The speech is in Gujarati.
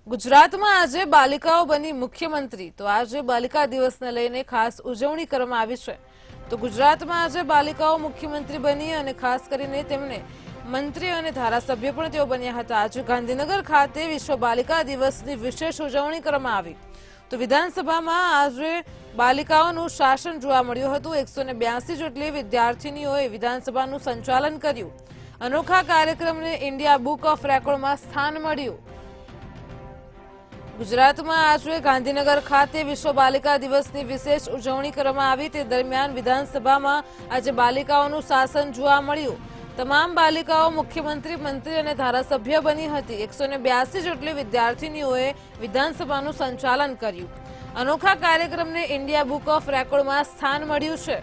ગુજરાતમાં આજે બાલિકાઓ બની મુખ્યમંત્રી તો આજે બાલિકા દિવસને લઈને ખાસ ઉજવણી કરવામાં આવી છે। તો ગુજરાતમાં આજે બાલિકાઓ મુખ્યમંત્રી બની અને ખાસ કરીને તેમને મંત્રી અને ધારાસભ્ય પણ તેઓ બન્યા હતા। આજે ગાંધીનગર ખાતે વિશ્વ બાલિકા દિવસની વિશેષ ઉજવણી કરવામાં આવી। તો વિધાનસભામાં આજે બાલિકાઓનું શાસન જોવા મળ્યું હતું। 182 જેટલી વિદ્યાર્થીનીઓએ વિધાનસભાનું સંચાલન કર્યું। અનોખા કાર્યક્રમને ઇન્ડિયા બુક ઓફ રેકોર્ડમાં સ્થાન મળ્યું। ગુજરાતમાં આજે ગાંધીનગર ખાતે વિશ્વ બાલિકા દિવસની વિશેષ ઉજવણી કરવામાં આવી। તે દરમિયાન વિધાનસભામાં આજે બાલિકાઓનું શાસન જોવા મળ્યું। તમામ બાલિકાઓ મુખ્યમંત્રી, મંત્રી અને ધારાસભ્ય બની હતી। 182 જેટલી વિદ્યાર્થીનીઓએ વિધાનસભાનું સંચાલન કર્યું। અનોખા કાર્યક્રમને ઇન્ડિયા બુક ઓફ રેકોર્ડમાં સ્થાન મળ્યું છે।